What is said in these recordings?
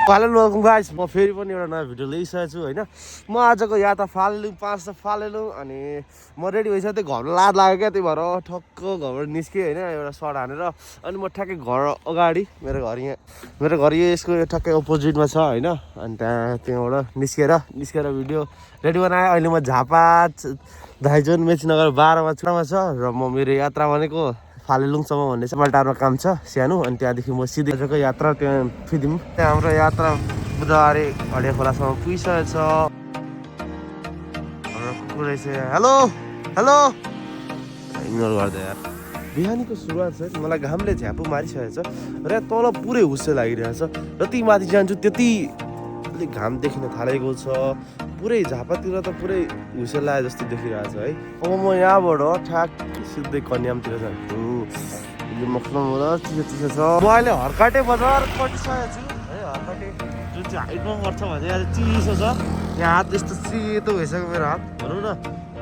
Welcome guys, म फेरि पनि एउटा नयाँ भिडियो ल्याइसकेको छु हैन। म आजको यात्रा फालेलुङ 5 त फालेलुङ अनि म रेडी भइसक्यो। त्यो घरमा लाद लाग्यो क्या, त्यही भएर ठक्क घरबाट निस्केँ हैन, एउटा सर्ट हानेर। अनि म ठ्याक्कै घर अगाडि मेरो घर यसको ठ्याक्कै अपोजिटमा छ हैन। अनि त्यहाँबाट निस्केर भिडियो रेडी बनाएँ। अहिले म झापा धाइजोन मेचीनगर 12 मा छ र म मेरो यात्रा भनेको फालेलुङसम्म भन्ने समलटारमा काम छ सानो। अनि त्यहाँदेखि म सिधै आजको यात्रा त्यहाँ फिदिम। त्यहाँ हाम्रो यात्रा बुधबारे हडिया खोलासम्म पुगिसकेको छ। हेलो इग्नोर गर्दै यार। बिहानीको सुरुवात छ, मलाई घामले झ्यापु मारिसकेको छ र तल पुरै हुस्से लागिरहेछ। जति माथि जान्छु त्यति अलिक घाम देखिन थालेको छ। पुरै झापातिर त पुरै हुस्से लागे जस्तो देखिरहेछ है। अब म यहाँबाट ठ्याक्कै सिधै कन्यामतिर जान्छु। यो मखमबाट चिसो छ। म अहिले हर्काटे बजार पटिसकेको छु है। हर्काटे जुन चाहिँ हाइटमा पर्छ भने आज चिसो छ। यहाँ हात यस्तो सेतो भइसक्यो मेरो हात भनौँ न।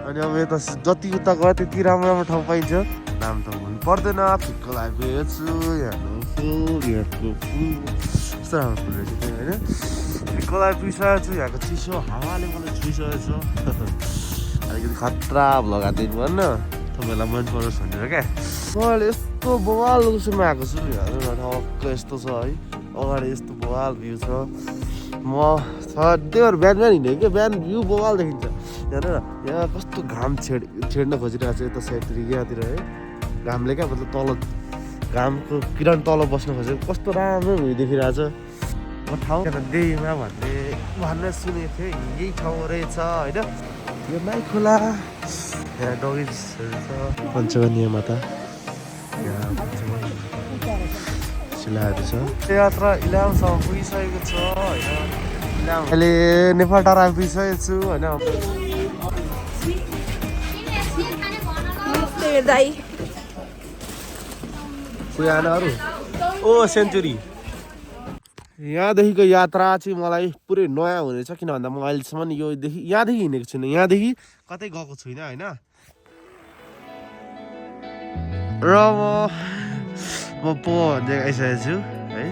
अनि अब यता जति उता गयो त्यति राम्रो ठाउँ पाइन्छ। नाम त भन्नु पर्दैन, फिक्को लागेको छु। यहाँको फुल यस्तो राम्रो फुल रहेछ त्यही होइन। फिक्को लागि पुगिसकेको छु। यहाँको चिसो हावाले मलाई छुइसकेको छ। अलिकति खतरा लगाइदिनु भन्न तपाईँलाई मन परोस् भनेर क्या। मैले यस्तो बवाल लुक्समा आएको छु। हेर्नु न ठक्क यस्तो छ है। अगाडि यस्तो बवाल भ्यू छ। म त्यही भएर बिहान हिँडेँ क्या, बिहान भ्यू बवाल देखिन्छ। हेर्नु न यहाँ कस्तो घाम छेड्न खोजिरहेको छ यता साइडतिर यहाँतिर है। घामले क्या मतलब तल घामको किरण तल बस्न खोजेको कस्तो राम्रो भ्यू देखिरहेछ। म ठाउँ देहीमा भन्ने सुनेको थिएँ, यही ठाउँ रहेछ होइन। यो माइ खोला, यहाँ डगिजहरू छ। पञ्चकन्या माता यहाँ शिलाहरू छ। यात्रा इलामसम्म पुगिसकेको छ होइन। अहिले नेपाल टाढा पुगिसकेको छु होइन। पुरानोहरू ओ सेन्चुरी। यहाँदेखिको यात्रा चाहिँ मलाई पुरै नयाँ हुनेछ। किन भन्दा म अहिलेसम्म यहाँदेखि हिँडेको छुइनँ, यहाँदेखि कतै गएको छुइनँ होइन। र म पो भन्दै आइसकेको छु है।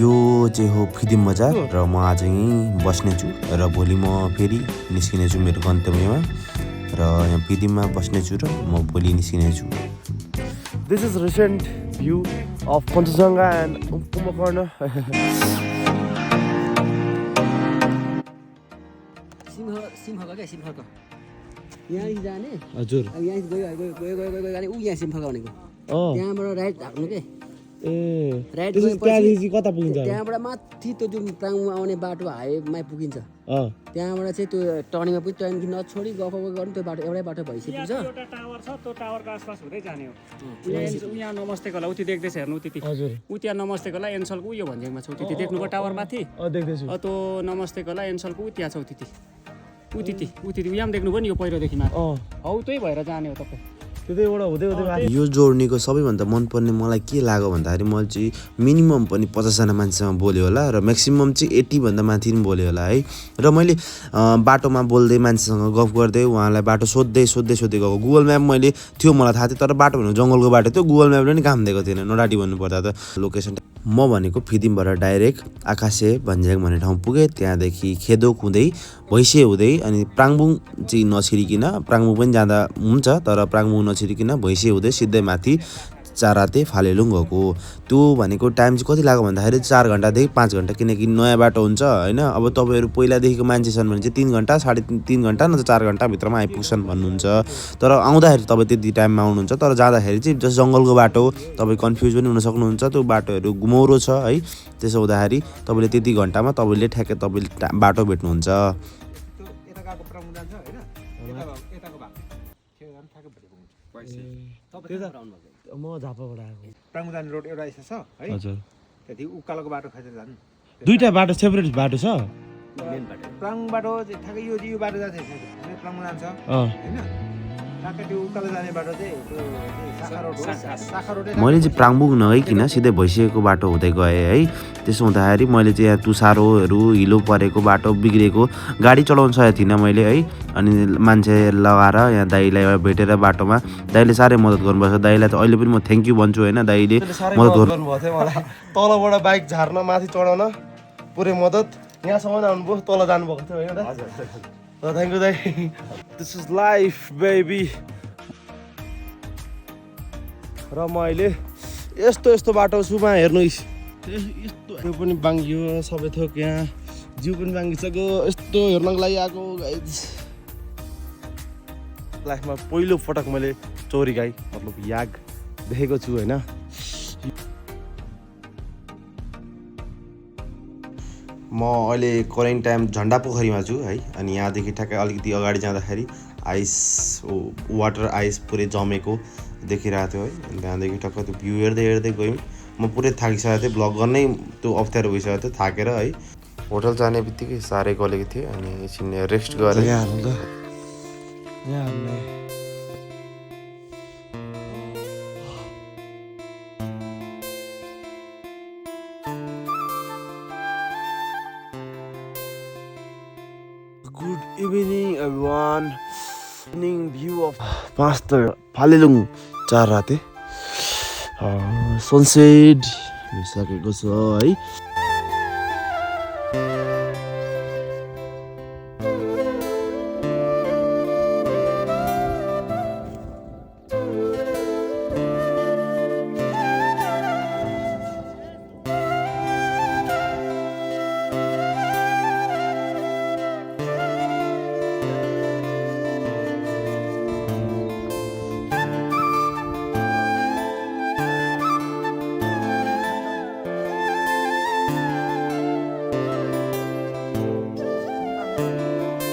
यो चाहिँ हो फिदिम बजार र म आज यहीँ बस्नेछु र भोलि म फेरि निस्किनेछु मेरो गन्तव्यमा र यहाँ फिदिममा बस्नेछु र म भोलि निस्किनेछु। This is recent view of Panchajangha and Kumbhakarna. सिम्फका यहाँदेखि जाने हजुर यहाँ गयो ऊ यहाँ सिम्फका भनेको त्यहाँबाट राइट हाक्नु के राइट कता पुगिन्छ? त्यहाँबाट माथि त्यो जुन प्राङमा आउने बाटो हाइवेमा पुगिन्छ। त्यहाँबाट चाहिँ त्यो टर्निङमा पुग्छ, टर्निङ नछोडी गफ गर्नु त्यो बाटो एउटै बाटो भइसकेको छ। एउटा टावर छ, त्यो टावरको आसपास हुँदै जाने हो। यहाँ नमस्ते खोला उति देख्दैछ हेर्नु उति। हजुर उ त्यहाँ नमस्ते खोला एन्सलको उयो भन्ज्याङमा छ उति देख्नुको टावर माथि। देख्दैछु। त्यो नमस्ते खोला एन्सलको उ त्यहाँ छ उति यहाँ देख्नुभयो नि यो पहिरोदेखि माथि। हौ त्यही भएर जाने हो तपाईँ। यो जोर्नीको सबैभन्दा मनपर्ने मलाई के लाग्यो भन्दाखेरि मैले चाहिँ मिनिमम पनि 50जना मान्छेसँग बोल्यो होला र म्याक्सिमम चाहिँ 80 भन्दा माथि पनि बोल्यो होला है। र मैले बाटोमा बोल्दै मान्छेसँग गफ गर्दै उहाँलाई बाटो सोध्दै गएको। गुगल म्याप मैले थियो मलाई थाहा थियो, तर बाटो भनेको जङ्गलको बाटो थियो। गुगल म्यापले पनि काम दिएको थिएन, नडाटी भन्नुपर्दा त लोकेसन। म भनेको फिदिमबाट डाइरेक्ट आकाशे भन्ज्याङ भन्ने ठाउँ पुगेँ। त्यहाँदेखि खेदोक हुँदै भैँसे हुँदै अनि प्राङबुङ चाहिँ नछिरिकन, प्राङबुङ पनि जाँदा हुन्छ तर प्राङबुङ नछिरिकन भैँसे हुँदै सिधै माथि चाराते फालेलुङ गएको। त्यो भनेको टाइम चाहिँ कति लाग्यो भन्दाखेरि 4 घन्टादेखि 5 घन्टा, किनकि नयाँ बाटो हुन्छ होइन। अब तपाईँहरू पहिलादेखिको मान्छे छन् भने चाहिँ 3 घन्टा 3.5 घन्टा न त 4 घन्टाभित्रमा आइपुग्छन् भन्नुहुन्छ। तर आउँदाखेरि तपाईँ त्यति टाइममा आउनुहुन्छ, तर जाँदाखेरि चाहिँ जस्तो जङ्गलको बाटो तपाईँ कन्फ्युज पनि हुन सक्नुहुन्छ। त्यो बाटोहरू घुमौरो छ है। त्यसो हुँदाखेरि तपाईँले त्यति घन्टामा तपाईँले ठ्याक्कै तपाईँले बाटो भेट्नुहुन्छ। म झापाबाट आएको। प्राङ जाने रोड एउटा छ है। हजुर त्यति उकालोको बाटो खोजेर जानु। दुईटा बाटो सेपरेट बाटो छ। प्राङ बाटो चाहिँ ठ्याक्कै यो बाटो जान्छ हैन, प्राङ जान्छ हैन। ठ्याक्कै त्यो उकालो जाने बाटो चाहिँ शाखा रोड। मैले चाहिँ प्राङबुङ नगइकन सिधै भइसकेको बाटो हुँदै गएँ है। त्यसो हुँदाखेरि मैले चाहिँ यहाँ तुसारोहरू हिलो परेको बाटो बिग्रेको गाडी चलाउन सकेको थिइनँ मैले है। अनि मान्छे लगाएर यहाँ दाइलाई भेटेर बाटोमा दाइले साह्रै मद्दत गर्नुभएको छ। दाइलाई त अहिले पनि म थ्याङ्क यू भन्छु होइन। दाइले मद्दत गर्नुभएको थियो मलाई तलबाट बाइक झार्न माथि चढाउन। पुरै मद्दत यहाँसम्म आउनुभयो तल जानुभएको थियो होइन थ्याङ्क यू दाइ दिस इज लाइफ बेबी र म अहिले यस्तो बाटो छुमा हेर्नुहोस् यस्तो यो पनि बाङ्गियो सबै थोक यहाँ जिउ पनि बाङ्गिसक्यो यस्तो हेर्नको लागि आएको गाइज लाइफमा पहिलो पटक मैले चौरी गाई मतलब याग देखेको छु होइन म अहिले क्वारेन्टाइन झन्डा पोखरीमा छु है अनि यहाँदेखि ठ्याक्कै अलिकति अगाडि जाँदाखेरि आइस वाटर आइस पुरै जमेको देखिरहेको थियो है अनि त्यहाँदेखि ठक्क त्यो भ्यू हेर्दै हेर्दै गयौँ म पुरै थाकिसकेको थिएँ ब्लग गर्नै त्यो अप्ठ्यारो भइसकेको थियो थाकेर है होटल जाने बित्तिकै साह्रै गलेको थिएँ अनि एकछिन रेस्ट गरेँ Good evening everyone. Evening view of Pastor Palelung चार राते सनसेट भइसकेको छ है